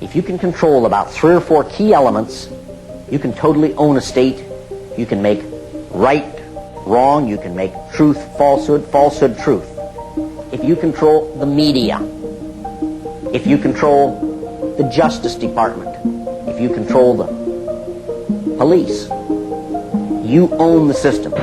If you can control about 3 or 4 key elements, you can totally own a state. You can make right wrong. You can make truth falsehood, falsehood truth. If you control the media, if you control the Justice Department, if you control the police, you own the system.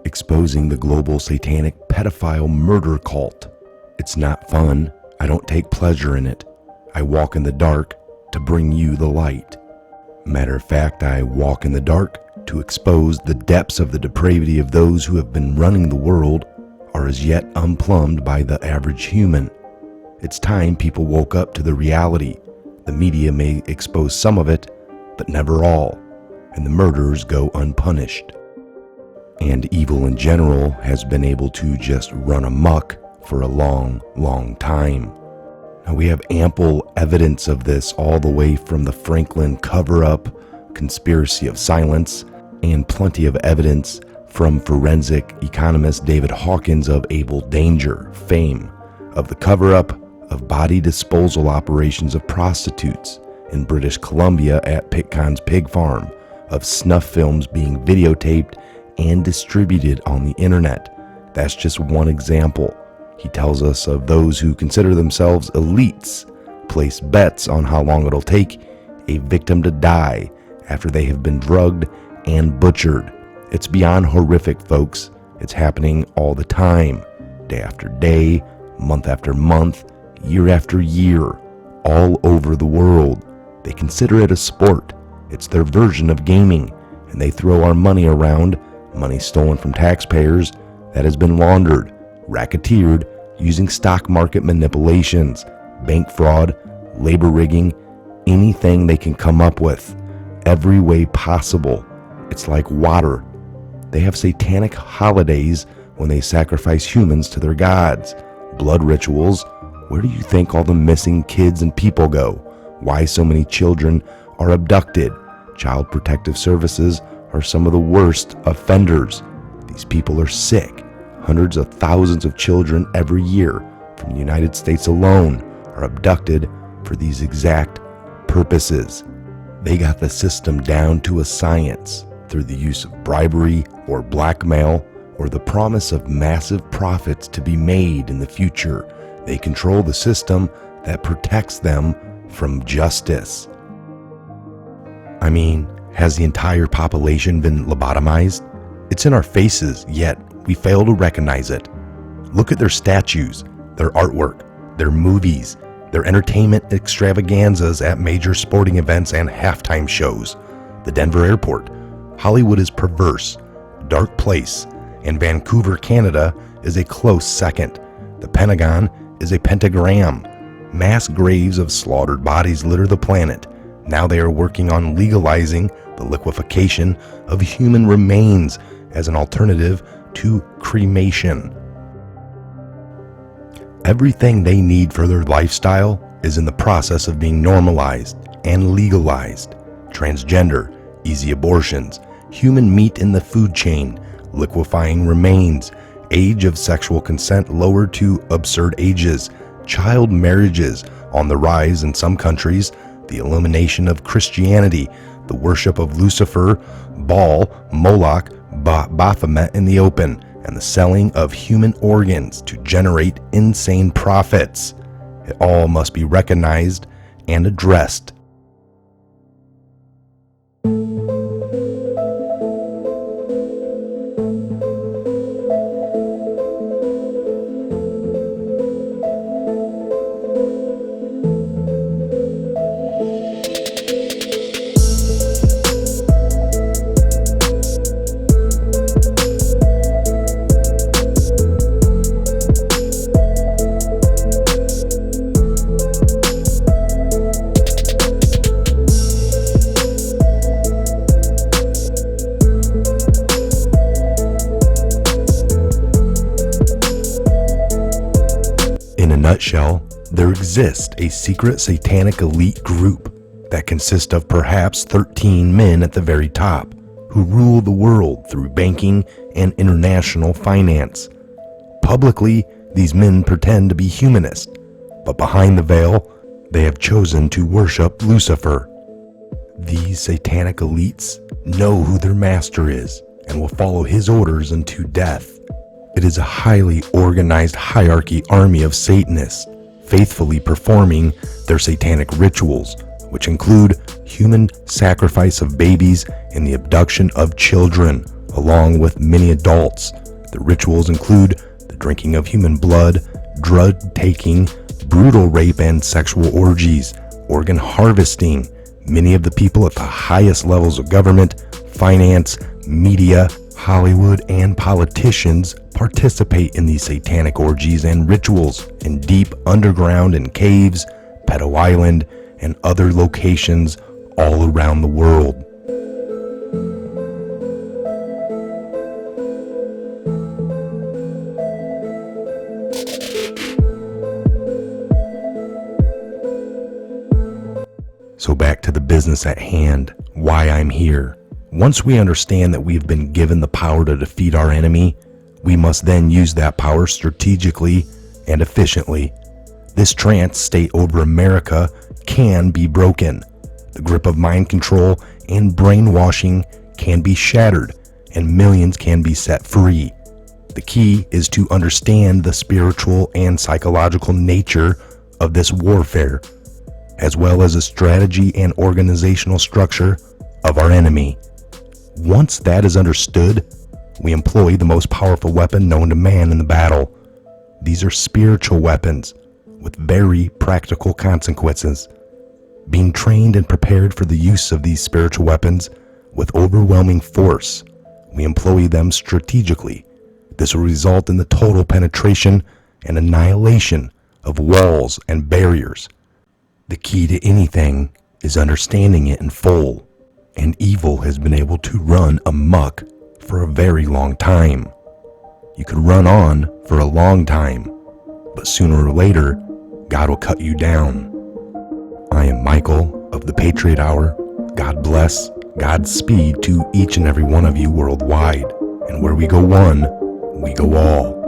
Exposing the global satanic pedophile murder cult. It's not fun. I don't take pleasure in it. I walk in the dark to bring you the light. Matter of fact, I walk in the dark to expose the depths of the depravity of those who have been running the world, are as yet unplumbed by the average human. It's time people woke up to the reality. The media may expose some of it, but never all, and the murderers go unpunished. And evil in general has been able to just run amok for a long, long time. Now we have ample evidence of this all the way from the Franklin cover-up, conspiracy of silence, and plenty of evidence from forensic economist David Hawkins of Able Danger fame, of the cover-up of body disposal operations of prostitutes in British Columbia at Pitcairn's pig farm, of snuff films being videotaped and distributed on the internet. That's just one example. He tells us of those who consider themselves elites, place bets on how long it'll take a victim to die after they have been drugged and butchered. It's beyond horrific, folks. It's happening all the time, day after day, month after month, year after year, all over the world. They consider it a sport. It's their version of gaming, and they throw our money around, money stolen from taxpayers that has been laundered, racketeered, using stock market manipulations, bank fraud, labor rigging, anything they can come up with, every way possible. It's like water. They have satanic holidays when they sacrifice humans to their gods, blood rituals. Where do you think all the missing kids and people go? Why so many children are abducted? Child Protective Services are some of the worst offenders. These people are sick. Hundreds of thousands of children every year from the United States alone are abducted for these exact purposes. They got the system down to a science through the use of bribery or blackmail or the promise of massive profits to be made in the future. They control the system that protects them from justice. I mean, has the entire population been lobotomized? It's in our faces, yet we fail to recognize it. Look at their statues, their artwork, their movies, their entertainment extravaganzas at major sporting events and halftime shows. The Denver airport. Hollywood is perverse, dark place, and Vancouver, Canada is a close second. The Pentagon is a pentagram. Mass graves of slaughtered bodies litter the planet. Now they are working on legalizing the liquefaction of human remains as an alternative to cremation. Everything they need for their lifestyle is in the process of being normalized and legalized. Transgender, easy abortions, human meat in the food chain, liquefying remains, age of sexual consent lowered to absurd ages, child marriages on the rise in some countries, the elimination of Christianity, the worship of Lucifer, Baal, Moloch, Baphomet in the open, and the selling of human organs to generate insane profits. It all must be recognized and addressed. nutshell, there exists a secret satanic elite group that consists of perhaps 13 men at the very top who rule the world through banking and international finance. Publicly, these men pretend to be humanists, but behind the veil, they have chosen to worship Lucifer. These satanic elites know who their master is and will follow his orders unto death. It is a highly organized hierarchy army of Satanists, faithfully performing their satanic rituals, which include human sacrifice of babies and the abduction of children, along with many adults. The rituals include the drinking of human blood, drug taking, brutal rape and sexual orgies, organ harvesting. Many of the people at the highest levels of government, finance, media, Hollywood, and politicians participate in these satanic orgies and rituals in deep underground and caves, Pedo Island, and other locations all around the world. So back to the business at hand, why I'm here. Once we understand that we've been given the power to defeat our enemy, we must then use that power strategically and efficiently. This trance state over America can be broken. The grip of mind control and brainwashing can be shattered, and millions can be set free. The key is to understand the spiritual and psychological nature of this warfare, as well as the strategy and organizational structure of our enemy. Once that is understood, we employ the most powerful weapon known to man in the battle. These are spiritual weapons with very practical consequences. Being trained and prepared for the use of these spiritual weapons with overwhelming force, we employ them strategically. This will result in the total penetration and annihilation of walls and barriers. The key to anything is understanding it in full, and evil has been able to run amok for a very long time. You could run on for a long time, but sooner or later, God will cut you down. I am Michael of the Patriot Hour. God bless, Godspeed to each and every one of you worldwide. And where we go one, we go all.